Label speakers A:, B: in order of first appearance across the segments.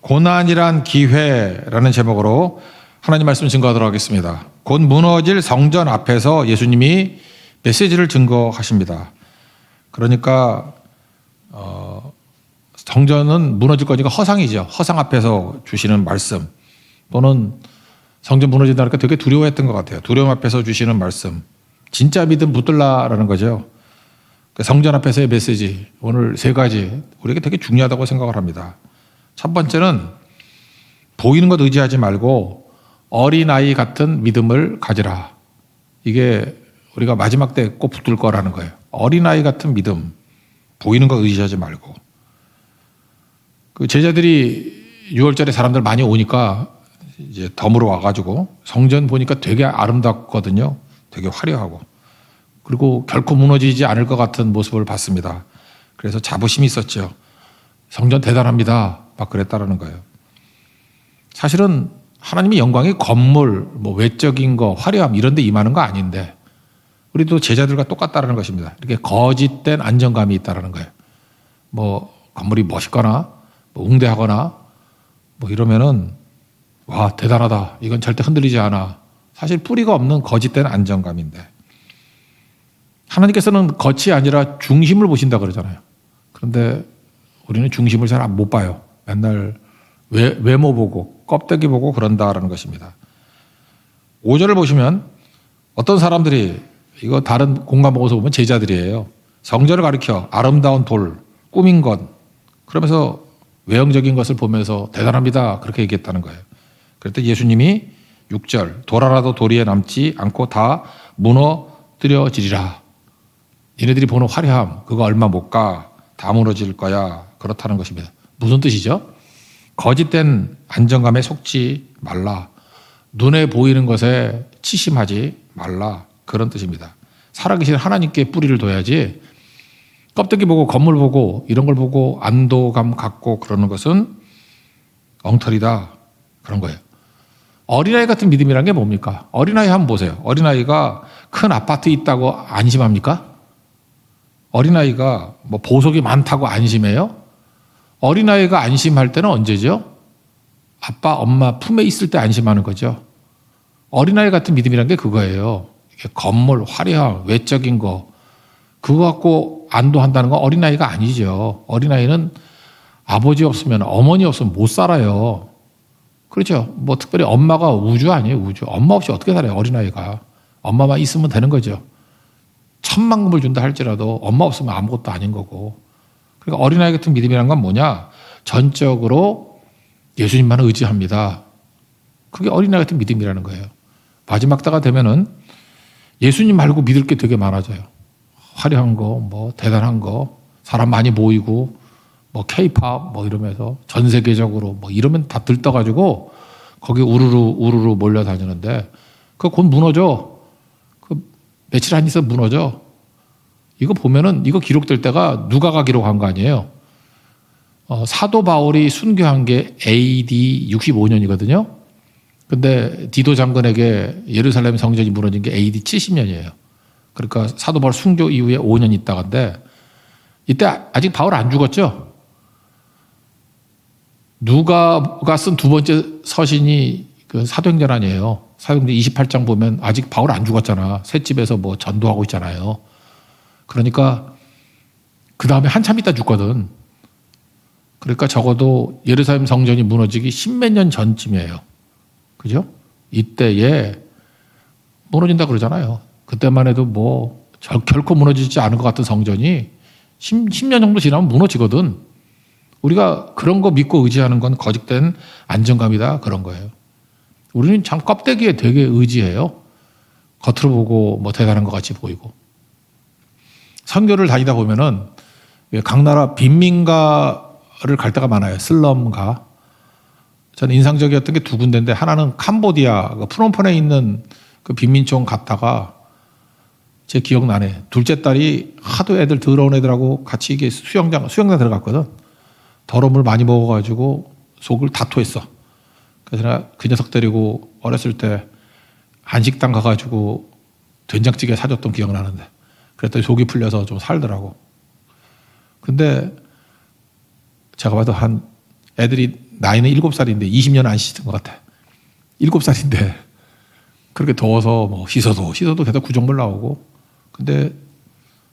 A: 고난이란 기회라는 제목으로 하나님 말씀 증거하도록 하겠습니다. 곧 무너질 성전 앞에서 예수님이 메시지를 증거하십니다. 그러니까 성전은 무너질 거니까 허상이죠. 허상 앞에서 주시는 말씀 또는 성전 무너진다니까 되게 두려워했던 것 같아요. 두려움 앞에서 주시는 말씀. 진짜 믿음 붙들라라는 거죠. 성전 앞에서의 메시지 오늘 세 가지 우리에게 되게 중요하다고 생각을 합니다. 첫 번째는 보이는 것 의지하지 말고 어린아이 같은 믿음을 가지라. 이게 우리가 마지막 때 꼭 붙들 거라는 거예요. 어린아이 같은 믿음, 보이는 것 의지하지 말고. 그 제자들이 6월절에 사람들 많이 오니까 이제 덤으로 와가지고 성전 보니까 되게 아름답거든요. 되게 화려하고. 그리고 결코 무너지지 않을 것 같은 모습을 봤습니다. 그래서 자부심이 있었죠. 성전 대단합니다. 막 그랬다라는 거예요. 사실은 하나님의 영광이 건물, 뭐 외적인 거, 화려함 이런 데 임하는 거 아닌데 우리도 제자들과 똑같다라는 것입니다. 이렇게 거짓된 안정감이 있다라는 거예요. 뭐 건물이 멋있거나 뭐 웅대하거나 뭐 이러면은 와 대단하다. 이건 절대 흔들리지 않아. 사실 뿌리가 없는 거짓된 안정감인데 하나님께서는 겉이 아니라 중심을 보신다 그러잖아요. 그런데 우리는 중심을 잘 못 봐요. 맨날 외모 보고 껍데기 보고 그런다라는 것입니다. 5절을 보시면 어떤 사람들이 이거 다른 공간 보고서 보면 제자들이에요. 성전을 가리켜 아름다운 돌, 꾸민 것 그러면서 외형적인 것을 보면서 대단합니다. 그렇게 얘기했다는 거예요. 그랬더니 예수님이 6절 돌 하나도 도리에 남지 않고 다 무너뜨려지리라. 니네들이 보는 화려함 그거 얼마 못 가. 다 무너질 거야. 그렇다는 것입니다. 무슨 뜻이죠? 거짓된 안정감에 속지 말라. 눈에 보이는 것에 치심하지 말라. 그런 뜻입니다. 살아계신 하나님께 뿌리를 둬야지 껍데기 보고 건물 보고 이런 걸 보고 안도감 갖고 그러는 것은 엉터리다. 그런 거예요. 어린아이 같은 믿음이란 게 뭡니까? 어린아이 한번 보세요. 어린아이가 큰 아파트 있다고 안심합니까? 어린아이가 뭐 보석이 많다고 안심해요? 어린아이가 안심할 때는 언제죠? 아빠, 엄마 품에 있을 때 안심하는 거죠. 어린아이 같은 믿음이란 게 그거예요. 건물, 화려함, 외적인 거 그거 갖고 안도한다는 건 어린아이가 아니죠. 어린아이는 아버지 없으면 어머니 없으면 못 살아요. 그렇죠. 뭐 특별히 엄마가 우주 아니에요. 우주. 엄마 없이 어떻게 살아요. 어린아이가. 엄마만 있으면 되는 거죠. 천만금을 준다 할지라도 엄마 없으면 아무것도 아닌 거고. 그러니까 어린아이 같은 믿음이란 건 뭐냐. 전적으로 예수님만 의지합니다. 그게 어린아이 같은 믿음이라는 거예요. 마지막 때가 되면은 예수님 말고 믿을 게 되게 많아져요. 화려한 거, 뭐 대단한 거, 사람 많이 모이고, 뭐 K-팝 뭐 이러면서 전 세계적으로 뭐 이러면 다 들떠가지고 거기 우르르 몰려다니는데 그거 곧 무너져. 그 며칠 안 있어 무너져. 이거 보면은 이거 기록될 때가 누가가 기록한 거 아니에요. 사도 바울이 순교한 게 AD 65년이거든요. 근데 디도 장군에게 예루살렘 성전이 무너진 게 AD 70년이에요. 그러니까 사도 바울 순교 이후에 5년 있다간데 이때 아직 바울 안 죽었죠. 누가가 쓴 두 번째 서신이 그 사도행전 아니에요. 사도행전 28장 보면 아직 바울 안 죽었잖아. 셋집에서 뭐 전도하고 있잖아요. 그러니까 그 다음에 한참 있다 죽거든. 그러니까 적어도 예루살렘 성전이 무너지기 십몇 년 전쯤이에요. 그죠? 이때에 무너진다 그러잖아요. 그때만 해도 뭐 결코 무너지지 않을 것 같은 성전이 10년 정도 지나면 무너지거든. 우리가 그런 거 믿고 의지하는 건 거짓된 안정감이다. 그런 거예요. 우리는 참 껍데기에 되게 의지해요. 겉으로 보고 뭐 대단한 것 같이 보이고. 선교를 다니다 보면은 각 나라 빈민가를 갈 때가 많아요. 슬럼가. 저는 인상적이었던 게 두 군데인데 하나는 캄보디아 프놈펜에 있는 그 빈민촌 갔다가 제 기억나네. 둘째 딸이 하도 애들 더러운 애들하고 같이 이게 수영장 들어갔거든. 더러운 물 많이 먹어가지고 속을 다 토했어. 그래서 내가 그 녀석 데리고 어렸을 때 한식당 가가지고 된장찌개 사줬던 기억 나는데 그랬더니 속이 풀려서 좀 살더라고. 근데 제가 봐도 한 애들이 나이는 7살인데 20년 안 씻은 것 같아. 7살인데 그렇게 더워서 뭐 씻어도 계속 구정물 나오고. 근데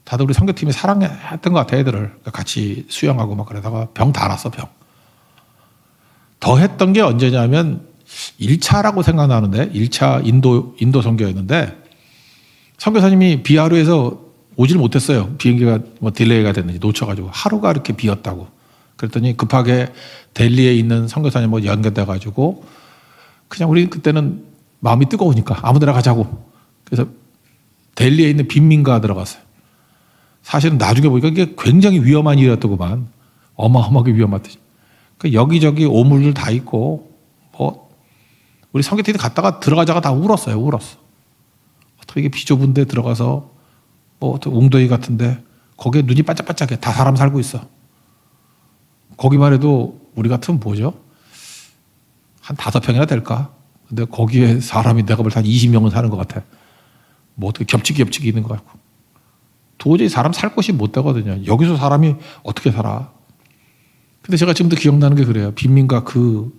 A: 다들 우리 선교팀이 사랑했던 것 같아, 애들을. 같이 수영하고 막 그러다가 병 다 났어, 병. 더 했던 게 언제냐면 1차라고 생각나는데 1차 인도 선교였는데 선교사님이 비하루에서 오질 못했어요. 비행기가 뭐 딜레이가 됐는지 놓쳐가지고 하루가 이렇게 비었다고. 그랬더니 급하게 델리에 있는 선교사님하고 연결돼가지고 그냥 우리 그때는 마음이 뜨거우니까 아무데나 가자고. 그래서 델리에 있는 빈민가 들어갔어요. 사실은 나중에 보니까 이게 굉장히 위험한 일이었더구만. 어마어마하게 위험하듯이. 그 여기저기 오물들 다 있고 뭐 우리 선교팀이 갔다가 들어가자가 다 울었어요. 울었어. 어떻게 이게 비좁은 데 들어가서 뭐 웅덩이 같은데 거기에 눈이 반짝반짝해. 다 사람 살고 있어. 거기만 해도 우리 같으면 뭐죠? 한 5평이나 될까? 근데 거기에 사람이 내가 볼 때 한 20명은 사는 것 같아. 뭐 어떻게 겹치기 있는 것 같고. 도저히 사람 살 곳이 못 되거든요. 여기서 사람이 어떻게 살아? 근데 제가 지금도 기억나는 게 그래요. 빈민가 그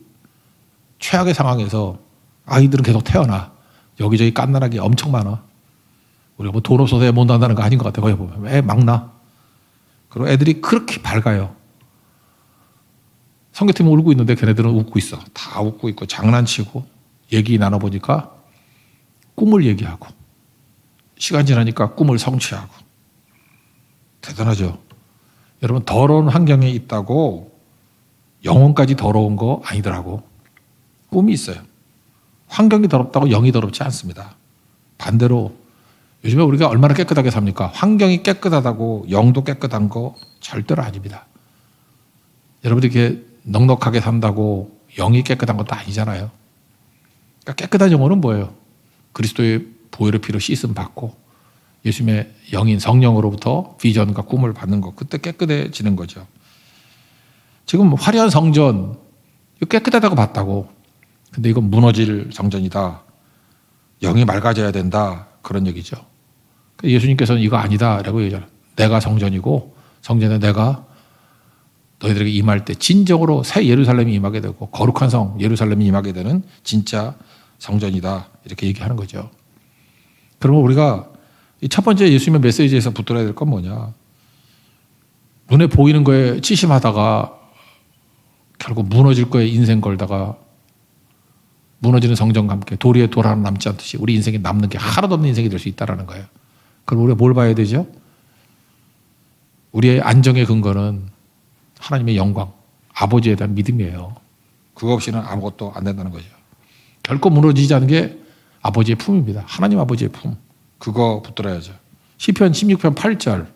A: 최악의 상황에서 아이들은 계속 태어나. 여기저기 깐난하게 엄청 많아. 우리가 뭐 돈 없어서 애 못 낳는다는 거 아닌 것 같아. 거기 보면. 애 막 낳아. 그리고 애들이 그렇게 밝아요. 선교팀은 울고 있는데 걔네들은 웃고 있어. 다 웃고 있고 장난치고 얘기 나눠보니까 꿈을 얘기하고 시간 지나니까 꿈을 성취하고. 대단하죠. 여러분 더러운 환경에 있다고 영혼까지 더러운 거 아니더라고. 꿈이 있어요. 환경이 더럽다고 영이 더럽지 않습니다. 반대로 요즘에 우리가 얼마나 깨끗하게 삽니까? 환경이 깨끗하다고 영도 깨끗한 거 절대로 아닙니다. 여러분들이 이렇게 넉넉하게 산다고 영이 깨끗한 것도 아니잖아요. 그러니까 깨끗한 영혼은 뭐예요? 그리스도의 보혈의 피로 씻음 받고 예수님의 영인 성령으로부터 비전과 꿈을 받는 것. 그때 깨끗해지는 거죠. 지금 화려한 성전 이거 깨끗하다고 봤다고. 근데 이건 무너질 성전이다. 영이 맑아져야 된다. 그런 얘기죠. 예수님께서는 이거 아니다 라고 얘기하잖아요. 내가 성전이고 성전에 내가 너희들에게 임할 때 진정으로 새 예루살렘이 임하게 되고 거룩한 성 예루살렘이 임하게 되는 진짜 성전이다. 이렇게 얘기하는 거죠. 그러면 우리가 이 첫 번째 예수님의 메시지에서 붙들어야 될 건 뭐냐. 눈에 보이는 거에 치심하다가 결국 무너질 거에 인생 걸다가 무너지는 성전과 함께 도리에 돌 하나 남지 않듯이 우리 인생에 남는 게 하나도 없는 인생이 될 수 있다는 거예요. 그럼 우리가 뭘 봐야 되죠? 우리의 안정의 근거는 하나님의 영광, 아버지에 대한 믿음이에요. 그거 없이는 아무것도 안 된다는 거죠. 결코 무너지지 않은 게 아버지의 품입니다. 하나님 아버지의 품. 그거 붙들어야죠. 시편 16편 8절.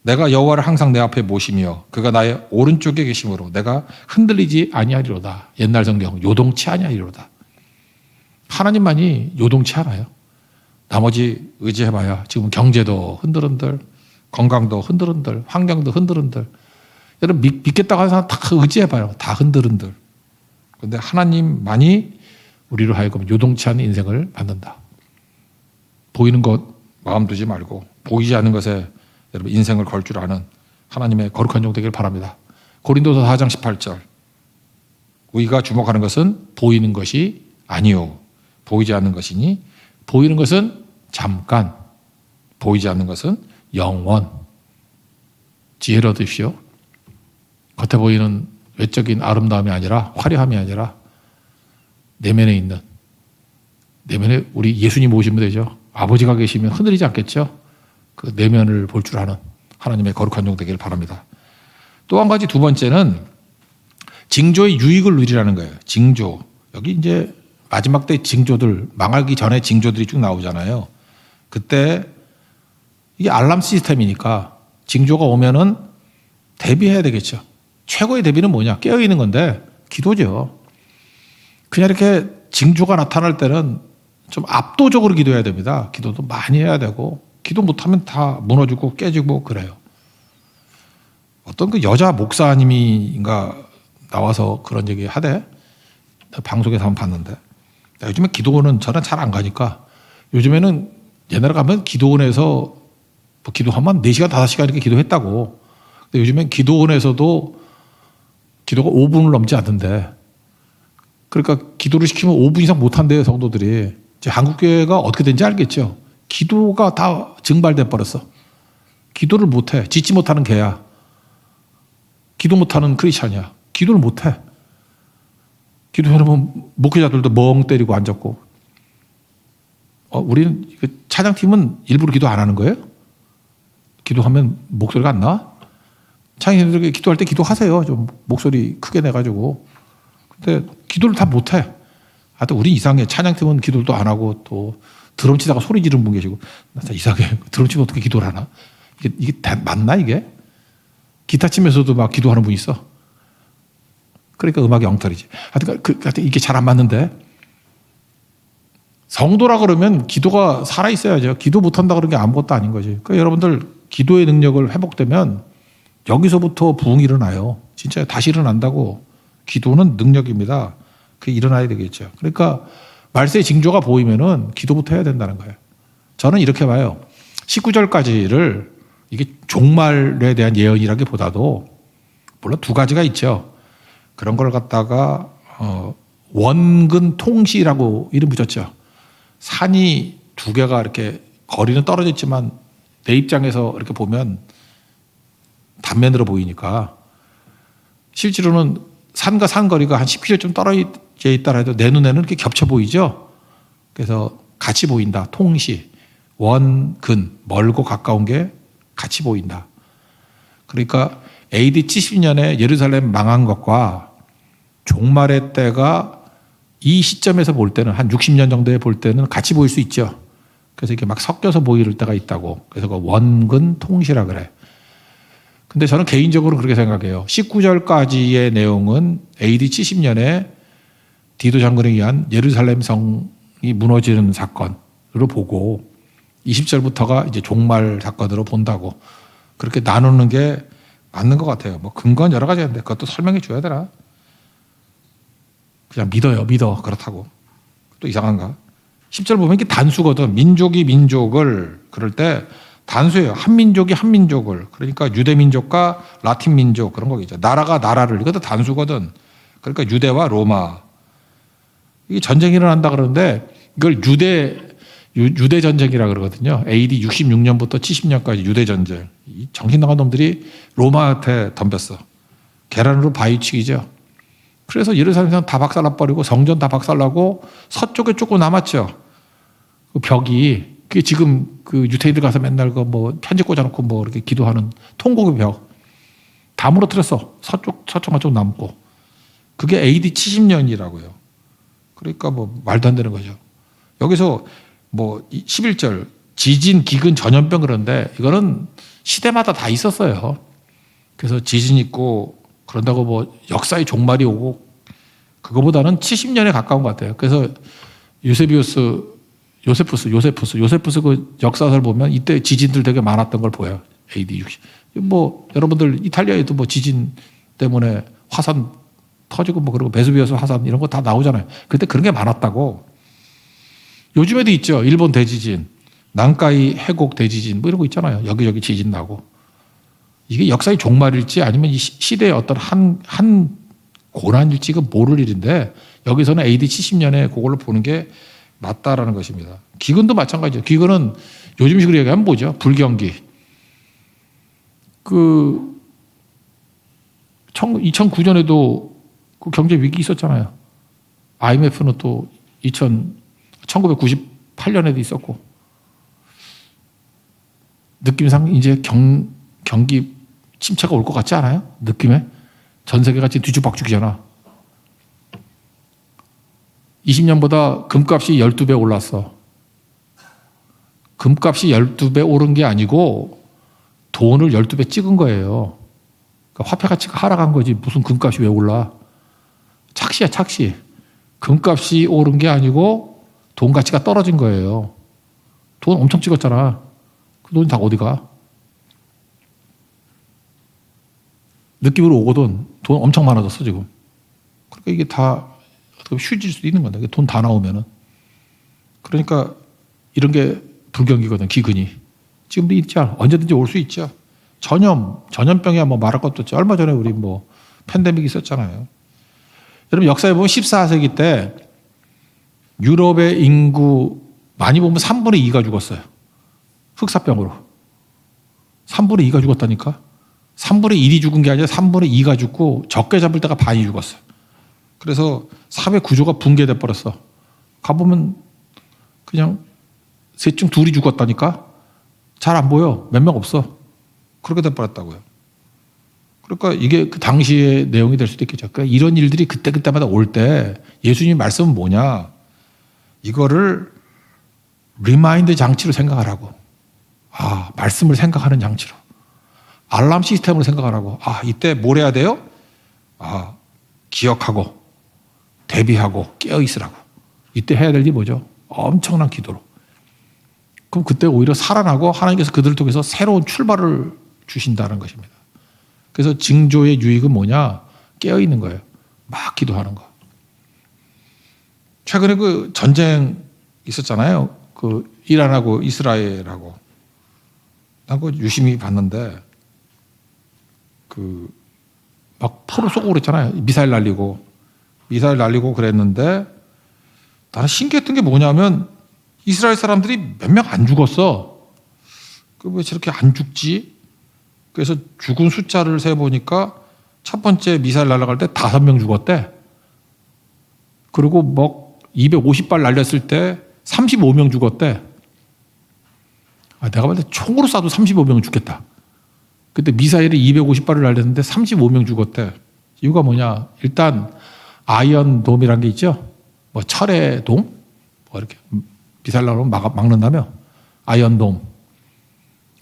A: 내가 여호와를 항상 내 앞에 모시며 그가 나의 오른쪽에 계심으로 내가 흔들리지 아니하리로다. 옛날 성경 요동치 아니하리로다. 하나님만이 요동치 않아요. 나머지 의지해봐야 지금 경제도 흔들흔들, 건강도 흔들흔들, 환경도 흔들흔들. 여러분 믿겠다고 하는 사람 다 의지해봐요. 다 흔들흔들. 그런데 하나님만이 우리로 하여금 요동치 않은 인생을 만든다. 보이는 것 마음 두지 말고 보이지 않는 것에 여러분 인생을 걸 줄 아는 하나님의 거룩한 종 되길 바랍니다. 고린도서 4장 18절. 우리가 주목하는 것은 보이는 것이 아니요 보이지 않는 것이니 보이는 것은 잠깐 보이지 않는 것은 영원. 지혜를 얻으십시오. 겉에 보이는 외적인 아름다움이 아니라 화려함이 아니라 내면에 있는 내면에 우리 예수님 오시면 되죠. 아버지가 계시면 흔들리지 않겠죠. 그 내면을 볼 줄 아는 하나님의 거룩한 종 되기를 바랍니다. 또 한 가지 두 번째는 징조의 유익을 누리라는 거예요. 징조. 여기 이제 마지막 때 징조들, 망하기 전에 징조들이 쭉 나오잖아요. 그때 이게 알람 시스템이니까 징조가 오면은 대비해야 되겠죠. 최고의 대비는 뭐냐? 깨어있는 건데 기도죠. 그냥 이렇게 징조가 나타날 때는 좀 압도적으로 기도해야 됩니다. 기도도 많이 해야 되고 기도 못하면 다 무너지고 깨지고 그래요. 어떤 그 여자 목사님인가 나와서 그런 얘기 하대. 방송에서 한번 봤는데 요즘에 기도원은 저는 잘 안 가니까 요즘에는 옛날에 가면 기도원에서 뭐 기도하면 4시간 5시간 이렇게 기도했다고. 근데 요즘엔 기도원에서도 기도가 5분을 넘지 않는데, 그러니까 기도를 시키면 5분 이상 못 한대요, 성도들이. 이제 한국교회가 어떻게 된지 알겠죠. 기도가 다 증발돼 버렸어. 기도를 못 해. 짓지 못하는 개야. 기도 못하는 크리스찬이야. 기도를 못 해. 기도해놓으면 목회자들도 멍 때리고 앉았고. 우리는 찬양팀은 일부러 기도 안 하는 거예요? 기도하면 목소리가 안 나? 찬양팀들 기도할 때 기도하세요. 좀 목소리 크게 내가지고. 근데 기도를 다 못 해. 하여튼 우린 이상해. 찬양팀은 기도도 안 하고 또 드럼 치다가 소리 지르는 분 계시고. 나 이상해. 드럼 치면 어떻게 기도를 하나? 이게 맞나 이게? 기타 치면서도 막 기도하는 분 있어. 그러니까 음악이 엉터리지. 하여튼 이게 잘 안 맞는데. 성도라 그러면 기도가 살아있어야죠. 기도 못한다 그런 게 아무것도 아닌 거지. 그러니까 여러분들 기도의 능력을 회복되면 여기서부터 부흥이 일어나요. 진짜 다시 일어난다고. 기도는 능력입니다. 그게 일어나야 되겠죠. 그러니까 말세의 징조가 보이면은 기도부터 해야 된다는 거예요. 저는 이렇게 봐요. 19절까지를 이게 종말에 대한 예언이라기보다도 물론 두 가지가 있죠. 그런 걸 갖다가 원근 통시라고 이름 붙였죠. 산이 두 개가 이렇게 거리는 떨어져 있지만 내 입장에서 이렇게 보면 단면으로 보이니까 실제로는 산과 산 거리가 한 10km쯤 떨어져 있다 해도 내 눈에는 이렇게 겹쳐 보이죠. 그래서 같이 보인다. 통시. 원근. 멀고 가까운 게 같이 보인다. 그러니까 AD 70년에 예루살렘 망한 것과 종말의 때가 이 시점에서 볼 때는 한 60년 정도에 볼 때는 같이 보일 수 있죠. 그래서 이렇게 막 섞여서 보일 때가 있다고. 그래서 그 원근 통시라 그래. 근데 저는 개인적으로 그렇게 생각해요. 19절까지의 내용은 AD 70년에 디도 장군에 의한 예루살렘 성이 무너지는 사건으로 보고 20절부터가 이제 종말 사건으로 본다고. 그렇게 나누는 게 맞는 것 같아요. 뭐 근거는 여러 가지 있는데 그것도 설명해 줘야 되나? 그냥 믿어. 그렇다고. 또 이상한가? 10절 보면 이게 단수거든. 민족이 민족을 그럴 때 단수예요. 한 민족이 한 민족을. 그러니까 유대 민족과 라틴 민족 그런 거겠죠. 나라가 나라를. 이것도 단수거든. 그러니까 유대와 로마. 이게 전쟁이 일어난다 그러는데 이걸 유대 전쟁이라 그러거든요. AD 66년부터 70년까지 유대 전쟁. 이 정신 나간 놈들이 로마한테 덤볐어. 계란으로 바위치기죠. 그래서 예루살렘 다 박살나버리고 성전 다 박살나고 서쪽에 조금 남았죠. 그 벽이 그게 지금 그 유태인들 가서 맨날 그 뭐 편지 꽂아놓고 뭐 이렇게 기도하는 통곡의 벽 다 무너뜨렸어. 서쪽만 좀 남고. 그게 AD 70년이라고요. 그러니까 뭐 말도 안 되는 거죠. 여기서 뭐 11절 지진, 기근, 전염병 그런데 이거는 시대마다 다 있었어요. 그래서 지진 있고 그런다고 뭐 역사의 종말이 오고 그거보다는 70년에 가까운 것 같아요. 그래서 요세푸스 그 역사서를 보면 이때 지진들 되게 많았던 걸 보여요. AD 60. 뭐 여러분들 이탈리아에도 뭐 지진 때문에 화산 터지고 뭐 그리고 베수비우스 화산 이런 거 다 나오잖아요. 그때 그런 게 많았다고. 요즘에도 있죠. 일본 대지진, 난카이 해곡 대지진 뭐 이런 거 있잖아요. 여기저기 지진 나고. 이게 역사의 종말일지 아니면 이 시대의 어떤 한 고난일지 그 모를 일인데 여기서는 AD 70년에 그걸로 보는 게 맞다라는 것입니다. 기근도 마찬가지죠. 기근은 요즘식으로 얘기하면 뭐죠? 불경기. 2009년에도 그 경제 위기 있었잖아요. IMF는 또 1998년에도 있었고. 느낌상 이제 경기 침체가 올 것 같지 않아요? 느낌에? 전 세계가 지금 뒤죽박죽이잖아. 20년보다 금값이 12배 올랐어. 금값이 12배 오른 게 아니고 돈을 12배 찍은 거예요. 그러니까 화폐 가치가 하락한 거지 무슨 금값이 왜 올라. 착시야 착시. 금값이 오른 게 아니고 돈 가치가 떨어진 거예요. 돈 엄청 찍었잖아. 그 돈이 다 어디 가? 느낌으로 오거든. 돈 엄청 많아졌어 지금. 그러니까 이게 다 휴질 수도 있는 건데 돈 다 나오면은. 그러니까 이런 게 불경기거든. 기근이. 지금도 있죠. 언제든지 올 수 있죠. 전염병이야 뭐 말할 것도 없죠. 얼마 전에 우리 뭐 팬데믹이 있었잖아요. 여러분 역사에 보면 14세기 때 유럽의 인구 많이 보면 3분의 2가 죽었어요. 흑사병으로. 3분의 2가 죽었다니까. 3분의 1이 죽은 게 아니라 3분의 2가 죽고 적게 잡을 때가 반이 죽었어요. 그래서 사회 구조가 붕괴돼 버렸어. 가보면 그냥 셋 중 둘이 죽었다니까. 잘 안 보여. 몇 명 없어. 그렇게 돼 버렸다고요. 그러니까 이게 그 당시의 내용이 될 수도 있겠죠. 그러니까 이런 일들이 그때마다 올 때 예수님 말씀은 뭐냐. 이거를 리마인드 장치로 생각하라고. 아, 말씀을 생각하는 장치로. 알람 시스템으로 생각하라고. 아, 이때 뭘 해야 돼요? 아, 기억하고 대비하고 깨어 있으라고. 이때 해야 될 일이 뭐죠? 엄청난 기도로. 그럼 그때 오히려 살아나고 하나님께서 그들을 통해서 새로운 출발을 주신다는 것입니다. 그래서 징조의 유익은 뭐냐? 깨어 있는 거예요. 막 기도하는 거. 최근에 그 전쟁 있었잖아요. 그 이란하고 이스라엘하고. 난 그거 유심히 봤는데 그 막 포로 쏘고 그랬잖아요. 미사일 날리고 그랬는데 나는 신기했던 게 뭐냐면 이스라엘 사람들이 몇 명 안 죽었어. 그 왜 저렇게 안 죽지? 그래서 죽은 숫자를 세보니까 첫 번째 미사일 날아갈 때 5명 죽었대. 그리고 뭐 250발 날렸을 때 35명 죽었대. 아, 내가 봤을 때 총으로 쏴도 35명 죽겠다. 그때 미사일이 250발을 날렸는데 35명 죽었대. 이유가 뭐냐? 일단 아이언 돔이라는 게 있죠. 뭐 철의 돔? 뭐 이렇게 미사일 나오면 막는다며. 아이언 돔.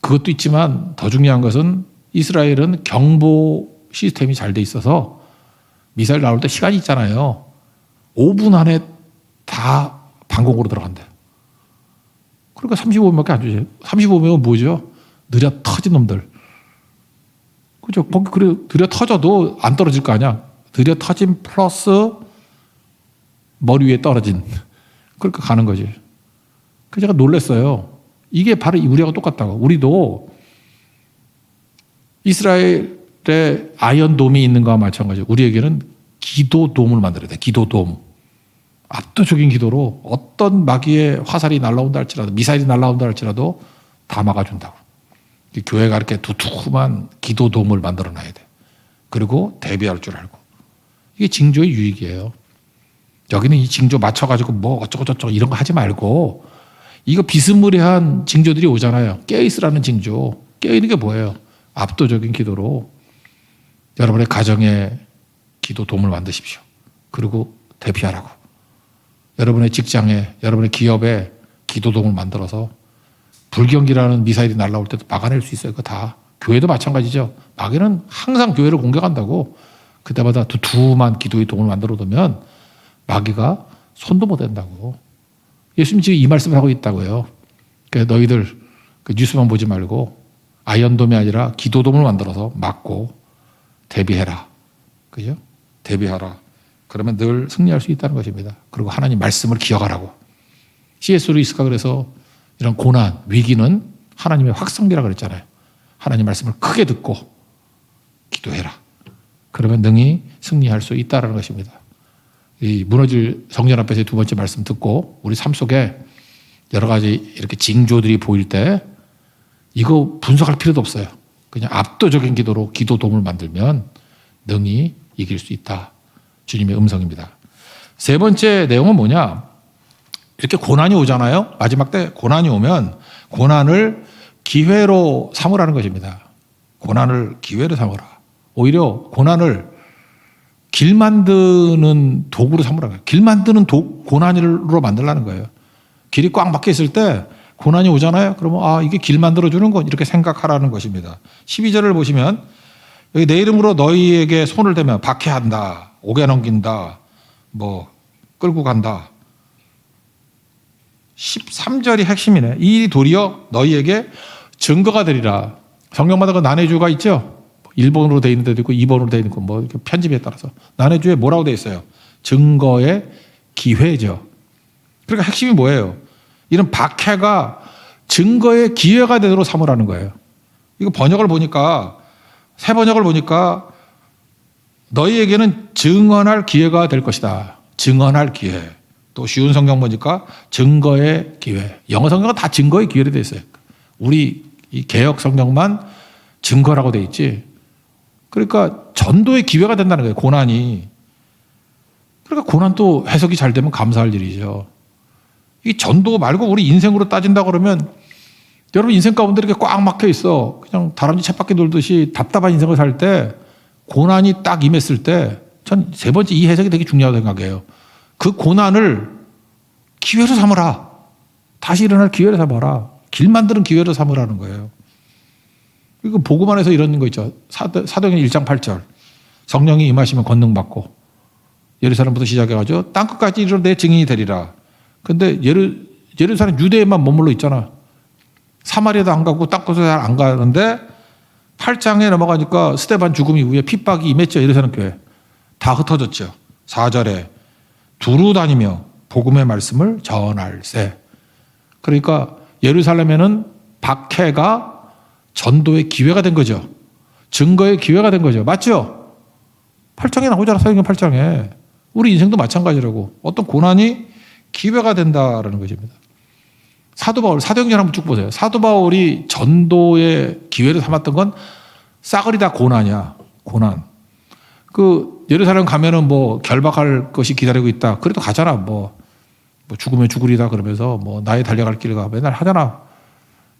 A: 그것도 있지만 더 중요한 것은 이스라엘은 경보 시스템이 잘 돼 있어서 미사일 나올 때 시간이 있잖아요. 5분 안에 다 방공으로 들어간대. 그러니까 35명밖에 안 주죠. 35명은 뭐죠? 느려 터진 놈들. 그죠? 거기 그래 느려 터져도 안 떨어질 거 아니야. 느려 터진 플러스 머리 위에 떨어진. 그러니까 가는 거지. 그래서 제가 놀랐어요. 이게 바로 우리하고 똑같다고. 우리도 이스라엘의 아이언돔이 있는 거와 마찬가지로 우리에게는 기도돔을 만들어야 돼. 기도돔. 압도적인 기도로 어떤 마귀의 화살이 날라온다 할지라도 미사일이 날라온다 할지라도 다 막아준다고. 교회가 이렇게 두툼한 기도돔을 만들어놔야 돼. 그리고 대비할 줄 알고. 이게 징조의 유익이에요. 여기는 이 징조 맞춰가지고 뭐 어쩌고저쩌고 이런 거 하지 말고 이거 비스무리한 징조들이 오잖아요. 깨어있으라는 징조. 깨어있는 게 뭐예요? 압도적인 기도로 여러분의 가정에 기도돔을 만드십시오. 그리고 대피하라고. 여러분의 직장에, 여러분의 기업에 기도돔을 만들어서 불경기라는 미사일이 날라올 때도 막아낼 수 있어요. 그거 다. 교회도 마찬가지죠. 마귀는 항상 교회를 공격한다고. 그때마다 두툼한 기도의 동을 만들어 두면 마귀가 손도 못 댄다고. 예수님 지금 이 말씀을 하고 있다고요. 그러니까 너희들 그 뉴스만 보지 말고 아이언돔이 아니라 기도돔을 만들어서 막고 대비해라. 그죠? 대비하라. 그러면 늘 승리할 수 있다는 것입니다. 그리고 하나님 말씀을 기억하라고. C.S. 루이스가 그래서 이런 고난, 위기는 하나님의 확성기라 그랬잖아요. 하나님 말씀을 크게 듣고 기도해라. 그러면 능히 승리할 수 있다는 것입니다. 이 무너질 성전 앞에서의 두 번째 말씀 듣고 우리 삶 속에 여러 가지 이렇게 징조들이 보일 때 이거 분석할 필요도 없어요. 그냥 압도적인 기도로 기도돔을 만들면 능히 이길 수 있다. 주님의 음성입니다. 세 번째 내용은 뭐냐? 이렇게 고난이 오잖아요. 마지막 때 고난이 오면 고난을 기회로 삼으라는 것입니다. 고난을 기회로 삼으라. 오히려 고난을 길 만드는 도구로 삼으라는 거예요. 길 만드는 고난으로 만들라는 거예요. 길이 꽉 막혀 있을 때 고난이 오잖아요. 그러면 아, 이게 길 만들어주는 건 이렇게 생각하라는 것입니다. 12절을 보시면 여기 내 이름으로 너희에게 손을 대면 박해한다, 옥에 넘긴다, 뭐 끌고 간다. 13절이 핵심이네. 이 일이 도리어 너희에게 증거가 되리라. 성경마다 그 난해주가 있죠. 1번으로 돼 있는 데도 있고 2번으로 돼 있는 거 뭐 이렇게 편집에 따라서 난해주에 뭐라고 돼 있어요? 증거의 기회죠. 그러니까 핵심이 뭐예요? 이런 박해가 증거의 기회가 되도록 삼으라는 거예요. 이거 번역을 보니까 새 번역을 보니까 너희에게는 증언할 기회가 될 것이다. 증언할 기회. 또 쉬운 성경 보니까 증거의 기회. 영어 성경은 다 증거의 기회로 되어 있어요. 우리 이 개역 성경만 증거라고 되어 있지. 그러니까 전도의 기회가 된다는 거예요. 고난이. 그러니까 고난도 해석이 잘 되면 감사할 일이죠. 이 전도 말고 우리 인생으로 따진다 그러면 여러분 인생 가운데 이렇게 꽉 막혀 있어. 그냥 다람쥐 쳇바퀴 돌듯이 답답한 인생을 살 때 고난이 딱 임했을 때 전 세 번째 이 해석이 되게 중요하다고 생각해요. 그 고난을 기회로 삼으라. 다시 일어날 기회로 삼아라. 길 만드는 기회로 삼으라는 거예요. 이거 보고만 해서 이런 거 있죠. 사도행전 1장 8절. 성령이 임하시면 권능 받고 예루살렘부터 시작해가지고 땅끝까지 이르러 내 증인이 되리라. 근데 예루살렘 유대에만 머물러 있잖아. 사마리아도 안 가고 땅끝도 잘 안 가는데 8장에 넘어가니까 스데반 죽음 이후에 핍박이 임했죠. 예루살렘 교회. 다 흩어졌죠. 4절에 두루 다니며 복음의 말씀을 전할세. 그러니까 예루살렘에는 박해가 전도의 기회가 된 거죠. 증거의 기회가 된 거죠. 맞죠? 8장에 나오잖아. 사도행전 8장에. 우리 인생도 마찬가지라고. 어떤 고난이 기회가 된다라는 것입니다. 사도 바울, 사도행전 한번 쭉 보세요. 사도 바울이 전도의 기회를 삼았던 건 싸그리 다 고난이야. 고난. 그 예루살렘 가면은 뭐 결박할 것이 기다리고 있다. 그래도 가잖아. 뭐 죽으면 죽으리다 그러면서 뭐 나의 달려갈 길을 가 맨날 하잖아.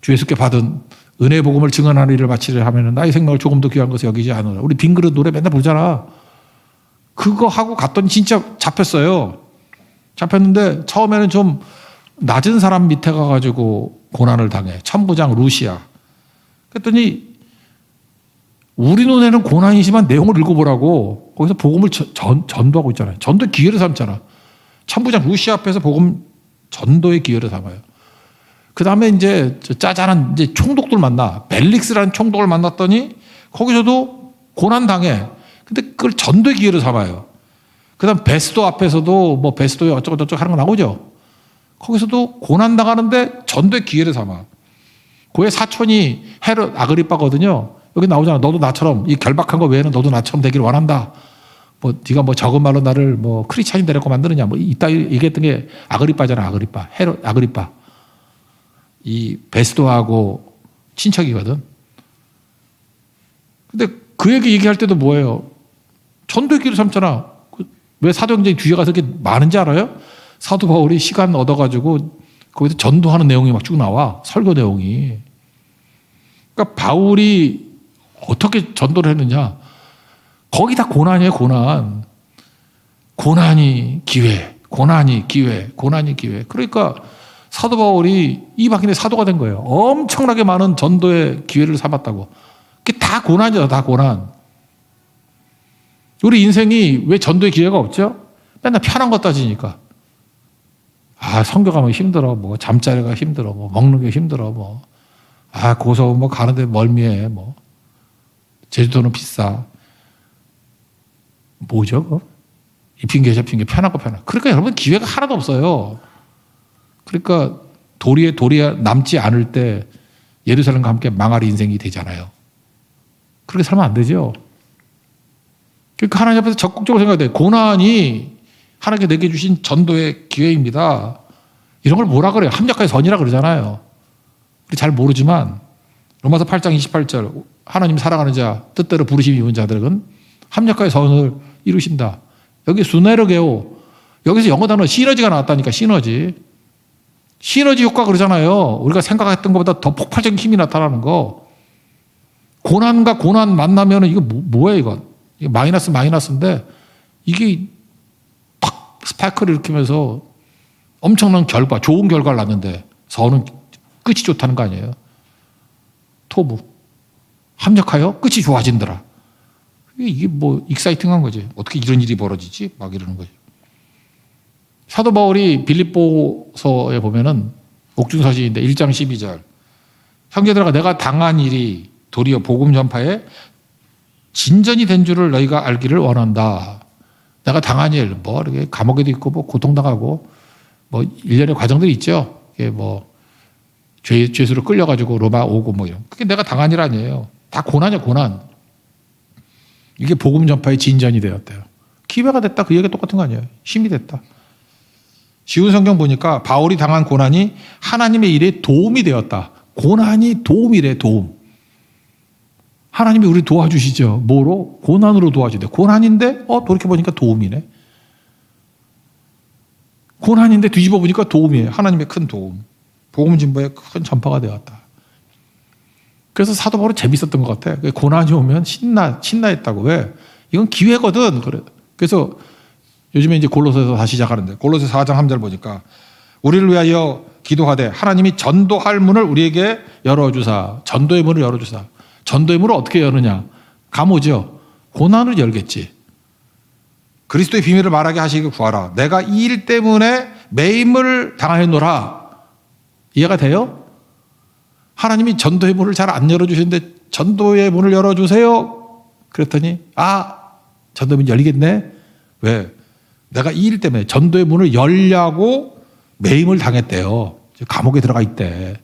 A: 주 예수께 받은 은혜 복음을 증언하는 일을 마치려 하면은 나의 생명을 조금 더 귀한 것을 여기지 않으라. 우리 빈그릇 노래 맨날 부르잖아. 그거 하고 갔더니 진짜 잡혔어요. 잡혔는데 처음에는 좀 낮은 사람 밑에 가가지고 고난을 당해. 천부장 루시아. 그랬더니 우리 눈에는 고난이지만 내용을 읽어보라고 거기서 복음을 전도하고 있잖아요. 전도의 기회를 삼잖아. 천부장 루시아 앞에서 복음 전도의 기회를 삼아요. 그 다음에 이제 짜잘한 이제 총독들 만나. 벨릭스라는 총독을 만났더니 거기서도 고난 당해. 근데 그걸 전도의 기회를 삼아요. 그 다음 베스도 앞에서도 뭐 베스도에 어쩌고저쩌고 하는 거 나오죠. 거기서도 고난 당하는데 전도의 기회를 삼아. 그의 사촌이 헤롯 아그리빠거든요. 여기 나오잖아. 너도 나처럼 이 결박한 거 외에는 너도 나처럼 되기를 원한다. 뭐 네가 뭐 적은 말로 나를 뭐 크리스찬이 되려고 만드느냐. 뭐 이따 얘기했던 게 아그리빠잖아. 아그리빠. 헤롯 아그리빠. 이 베스도하고 친척이거든. 근데 그에게 얘기할 때도 뭐예요? 전도의 길을 삼잖아. 왜 사도행전이 뒤에 가서 이렇게 많은지 알아요? 사도 바울이 시간 얻어가지고 거기서 전도하는 내용이 막 쭉 나와. 설교 내용이. 그러니까 바울이 어떻게 전도를 했느냐. 거기 다 고난이에요. 고난. 고난이 기회. 고난이 기회. 고난이 기회. 그러니까 사도 바울이 이방인의 사도가 된 거예요. 엄청나게 많은 전도의 기회를 삼았다고. 그게 다 고난이죠. 다 고난. 우리 인생이 왜 전도의 기회가 없죠? 맨날 편한 것 따지니까. 아, 성교 가면 힘들어. 뭐 잠자리가 힘들어. 뭐 먹는 게 힘들어. 뭐 아, 고소 뭐 가는데 멀미해. 뭐 제주도는 비싸. 뭐죠? 그거? 이 핑계 저 핑계 편하고 편하. 그러니까 여러분 기회가 하나도 없어요. 그러니까 도리에 남지 않을 때 예루살렘과 함께 망할 인생이 되잖아요. 그렇게 살면 안 되죠. 그러니까 하나님 앞에서 적극적으로 생각해야 돼요. 고난이 하나님께 내게 주신 전도의 기회입니다. 이런 걸 뭐라 그래요? 합력하여 선이라 그러잖아요. 우리 잘 모르지만 로마서 8장 28절 하나님 사랑하는 자 뜻대로 부르심이 입은 자들은 합력하여 선을 이루신다. 여기 수네르게오 여기서 영어 단어 시너지가 나왔다니까. 시너지 효과 그러잖아요. 우리가 생각했던 것보다 더 폭발적인 힘이 나타나는 거. 고난과 고난 만나면 이거 뭐예요 이건. 이게 마이너스인데 이게 팍 스파이크를 일으키면서 엄청난 결과, 좋은 결과를 낳는데 선은 끝이 좋다는 거 아니에요. 토부. 합력하여 끝이 좋아진더라. 이게 뭐 익사이팅한 거지. 어떻게 이런 일이 벌어지지? 막 이러는 거죠. 사도 바울이 빌립보서에 보면은 옥중서신인데 1장 12절 형제들아 내가 당한 일이 도리어 복음 전파에 진전이 된 줄을 너희가 알기를 원한다. 내가 당한 일, 뭐 이렇게 감옥에도 있고 뭐 고통당하고 뭐 일련의 과정들이 있죠. 이게 뭐 죄수로 끌려가지고 로마 오고 뭐 이런. 그게 내가 당한 일 아니에요. 다 고난이야 고난. 이게 복음 전파의 진전이 되었대요. 기회가 됐다. 그 얘기가 똑같은 거 아니에요. 힘이 됐다. 쉬운 성경 보니까 바울이 당한 고난이 하나님의 일에 도움이 되었다. 고난이 도움이래. 도움. 하나님이 우리 도와주시죠. 뭐로? 고난으로 도와주대. 고난인데 돌이켜보니까 도움이네. 고난인데 뒤집어 보니까 도움이에요. 하나님의 큰 도움. 복음 진보의 큰 전파가 되었다. 그래서 사도 바울은 재밌었던 것 같아. 고난이 오면 신나했다고. 왜? 이건 기회거든. 그래서 요즘에 이제 골로새서 다시 시작하는데 골로새 4장 3절 보니까 우리를 위하여 기도하되 하나님이 전도할 문을 우리에게 열어주사. 전도의 문을 열어주사. 전도의 문을 어떻게 여느냐? 감오죠. 고난을 열겠지. 그리스도의 비밀을 말하게 하시길 구하라. 내가 이 일 때문에 매임을 당하였노라. 이해가 돼요? 하나님이 전도의 문을 잘 안 열어주시는데 전도의 문을 열어주세요. 그랬더니 전도의 문이 열리겠네. 왜? 내가 이 일 때문에 전도의 문을 열려고 매임을 당했대요. 감옥에 들어가 있대.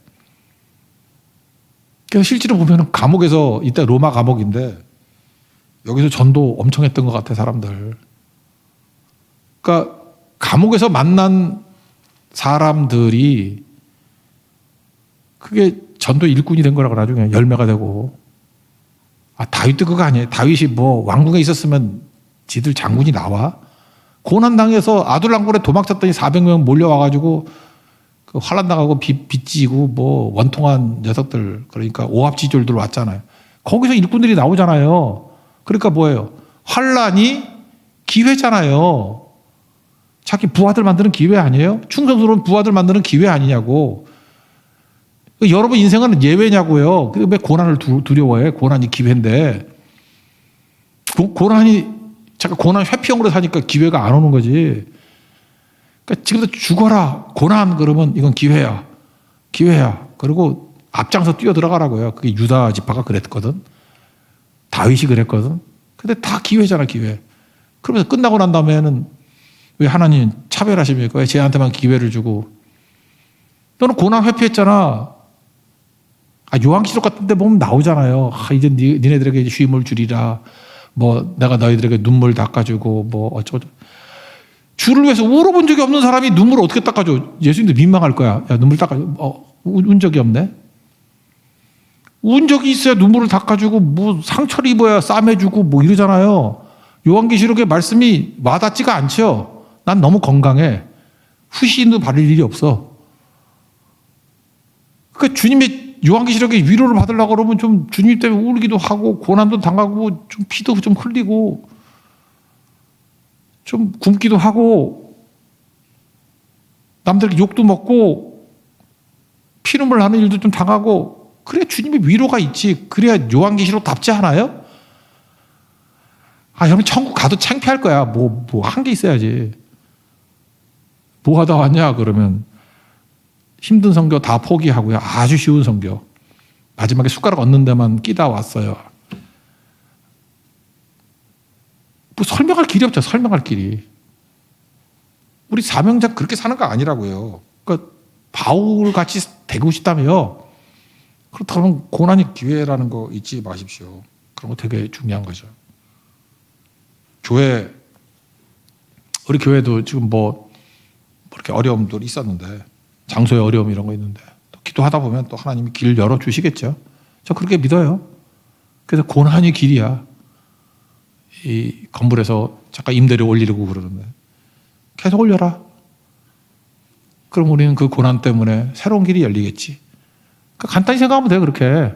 A: 그래서 실제로 보면 감옥에서 이때 로마 감옥인데 여기서 전도 엄청 했던 것 같아 사람들. 그러니까 감옥에서 만난 사람들이 그게 전도 일꾼이 된 거라고 나중에 열매가 되고. 다윗도 그거 아니에요. 다윗이 뭐 왕궁에 있었으면 지들 장군이 나와? 고난당해서 아둘람굴에 도망쳤더니 400명 몰려와가지고 그 환란 당하고 빚지고 뭐 원통한 녀석들, 그러니까 오합지졸들 왔잖아요. 거기서 일꾼들이 나오잖아요. 그러니까 뭐예요? 환란이 기회잖아요. 자기 부하들 만드는 기회 아니에요? 충성스러운 부하들 만드는 기회 아니냐고. 여러분 인생은 예외냐고요. 왜 고난을 두려워해? 고난이 기회인데. 고난이 잠깐 고난 회피형으로 사니까 기회가 안 오는 거지. 그러니까 지금도 죽어라. 고난 그러면 이건 기회야. 기회야. 그리고 앞장서 뛰어 들어가라고요. 그게 유다 지파가 그랬거든. 다윗이 그랬거든. 근데 다 기회잖아, 기회. 그러면서 끝나고 난 다음에는 왜 하나님 차별하십니까? 왜 쟤한테만 기회를 주고. 너는 고난 회피했잖아. 요한기록 같은 데 보면 나오잖아요. 이제 니네들에게 쉼을 주리라. 뭐 내가 너희들에게 눈물 닦아주고 뭐 어쩌고. 주를 위해서 울어본 적이 없는 사람이 눈물을 어떻게 닦아줘? 예수님도 민망할 거야. 야, 눈물 닦아줘. 운 적이 없네. 운 적이 있어야 눈물을 닦아주고 뭐 상처를 입어야 싸매주고 뭐 이러잖아요. 요한계시록의 말씀이 와닿지가 않죠. 난 너무 건강해. 후신도 받을 일이 없어. 그러니까 주님의 요한계시록의 위로를 받으려고 그러면 좀 주님 때문에 울기도 하고 고난도 당하고 좀 피도 좀 흘리고 좀 굶기도 하고 남들에게 욕도 먹고 피눈물 나는 일도 좀 당하고 그래야 주님의 위로가 있지. 그래야 요한계시록답지 않아요? 여러분 천국 가도 창피할 거야. 뭐 한 게 있어야지. 뭐 하다 왔냐 그러면 힘든 성교 다 포기하고요. 아주 쉬운 성교. 마지막에 숟가락 얹는 데만 끼다 왔어요. 뭐 설명할 길이 없죠. 설명할 길이. 우리 사명자 그렇게 사는 거 아니라고요. 그러니까 바울같이 되고 싶다며요. 그렇다면 고난이 기회라는 거 잊지 마십시오. 그런 거 되게 중요한 거죠. 우리 교회도 지금 뭐 이렇게 어려움들이 있었는데 장소의 어려움 이런 거 있는데 또 기도하다 보면 또 하나님이 길 열어주시겠죠. 저 그렇게 믿어요. 그래서 고난이 길이야. 이 건물에서 잠깐 임대료 올리려고 그러는데 계속 올려라. 그럼 우리는 그 고난 때문에 새로운 길이 열리겠지. 그러니까 간단히 생각하면 돼요. 그렇게.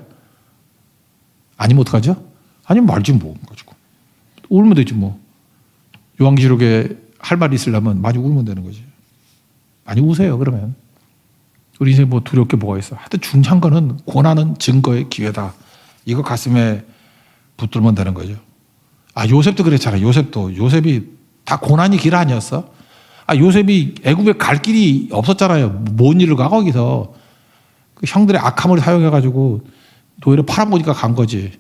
A: 아니면 어떡하죠? 아니면 말지 뭐. 가지고 울면 되지 뭐. 요한계시록에 할 말이 있으려면 많이 울면 되는 거지. 많이 우세요. 그러면. 우리 인생에 뭐 두려울 게 뭐가 있어. 하여튼 중요한 거는 고난은 증거의 기회다. 이거 가슴에 붙들면 되는 거죠. 요셉도 그랬잖아요. 요셉이 다 고난이 길 아니었어? 요셉이 애굽에 갈 길이 없었잖아요. 뭔 일을 가 거기서. 그 형들의 악함을 사용해가지고 노예를 팔아보니까 간 거지.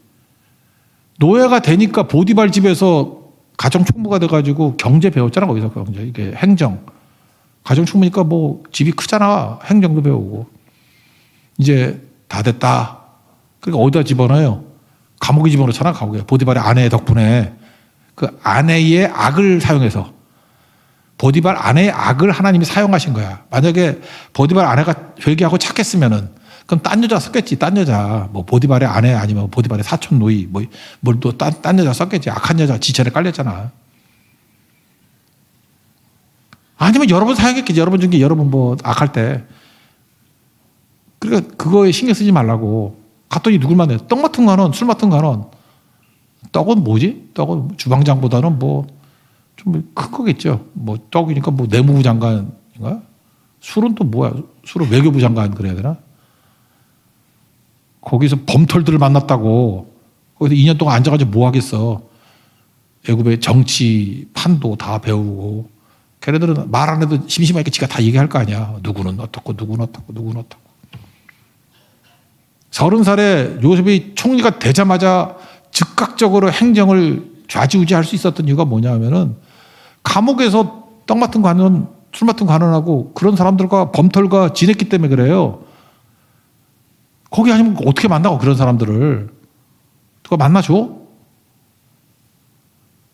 A: 노예가 되니까 보디발 집에서 가정총무가 돼가지고 경제 배웠잖아. 거기서 경제. 이게 행정. 가정총무니까 뭐 집이 크잖아. 행정도 배우고. 이제 다 됐다. 그러니까 어디다 집어넣어요? 감옥에 집어넣잖아, 감옥에. 보디발의 아내 덕분에 그 아내의 악을 사용해서 보디발 아내의 악을 하나님이 사용하신 거야. 만약에 보디발 아내가 회개하고 착했으면은 그럼 딴 여자 썼겠지. 딴 여자 뭐 보디발의 아내 아니면 보디발의 사촌 노이 뭐 뭘 또 딴 여자 썼겠지. 악한 여자 지천에 깔렸잖아. 아니면 여러 번 사용했겠지. 여러 번 중에 여러 번 뭐 악할 때. 그러니까 그거에 신경 쓰지 말라고. 갔더니 누굴 만나요? 떡 맡은 관원, 술 맡은 관원. 떡은 뭐지? 떡은 주방장보다는 뭐 좀 큰 거겠죠. 뭐 떡이니까 뭐 내무부 장관인가? 술은 또 뭐야? 술은 외교부 장관 그래야 되나? 거기서 범털들을 만났다고. 거기서 2년 동안 앉아가지고 뭐 하겠어? 애굽의 정치 판도 다 배우고. 걔네들은 말 안 해도 심심하니까 지가 다 얘기할 거 아니야. 누구는 어떻고 누구는 어떻고 누구는 어떻고. 30살에 요셉이 총리가 되자마자 즉각적으로 행정을 좌지우지할 수 있었던 이유가 뭐냐 하면은 감옥에서 떡 맡은 관원, 술 맡은 관원하고 그런 사람들과 범털과 지냈기 때문에 그래요. 거기 아니면 어떻게 만나고 그런 사람들을. 누가 만나줘?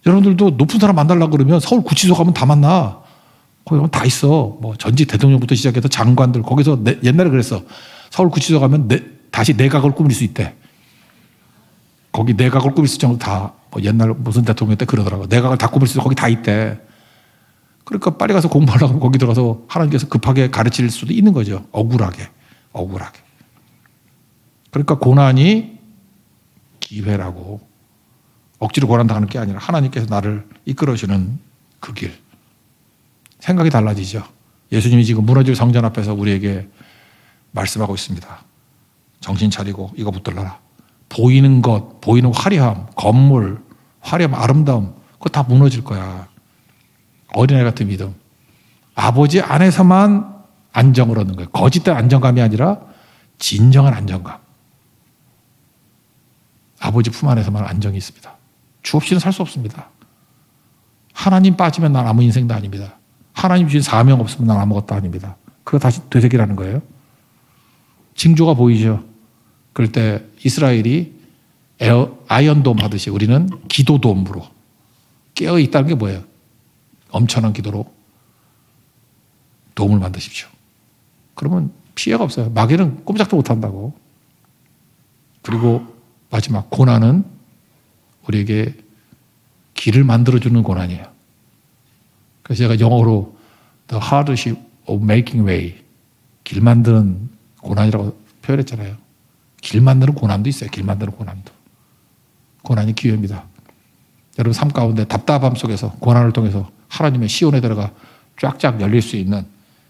A: 여러분들도 높은 사람 만나려고 그러면 서울 구치소 가면 다 만나. 거기 가면 다 있어. 뭐 전직 대통령부터 시작해서 장관들. 거기서 옛날에 그랬어. 서울 구치소 가면 다시 내각을 꾸밀 수 있대. 거기 내각을 꾸밀 수 있을 정도 다, 뭐 옛날 무슨 대통령 때 그러더라고. 내각을 다 꾸밀 수 있어. 거기 다 있대. 그러니까 빨리 가서 공부하려고 하면 거기 들어가서 하나님께서 급하게 가르칠 수도 있는 거죠. 억울하게. 억울하게. 그러니까 고난이 기회라고. 억지로 고난 당하는 게 아니라 하나님께서 나를 이끌어주는 그 길. 생각이 달라지죠. 예수님이 지금 무너질 성전 앞에서 우리에게 말씀하고 있습니다. 정신 차리고 이거 붙들라라. 보이는 것, 보이는 화려함, 건물, 화려함, 아름다움, 그거 다 무너질 거야. 어린애 같은 믿음. 아버지 안에서만 안정을 얻는 거예요. 거짓된 안정감이 아니라 진정한 안정감. 아버지 품 안에서만 안정이 있습니다. 주 없이는 살 수 없습니다. 하나님 빠지면 난 아무 인생도 아닙니다. 하나님 주신 사명 없으면 난 아무것도 아닙니다. 그거 다시 되새기라는 거예요. 징조가 보이죠. 그럴 때 이스라엘이 아이언돔 하듯이 우리는 기도돔으로 깨어있다는 게 뭐예요? 엄청난 기도로 돔을 만드십시오. 그러면 피해가 없어요. 마귀는 꼼짝도 못한다고. 그리고 마지막 고난은 우리에게 길을 만들어주는 고난이에요. 그래서 제가 영어로 The hardship of making way, 길 만드는 고난이라고 표현했잖아요. 길 만드는 고난도 있어요. 길 만드는 고난도. 고난이 기회입니다. 여러분 삶 가운데 답답함 속에서 고난을 통해서 하나님의 시온에 들어가 쫙쫙 열릴 수 있는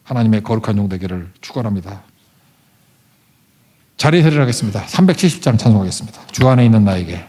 A: 하나님의 거룩한 종 되기를 축원합니다. 자리에 서리라겠습니다. 370장 찬송하겠습니다. 주 안에 있는 나에게.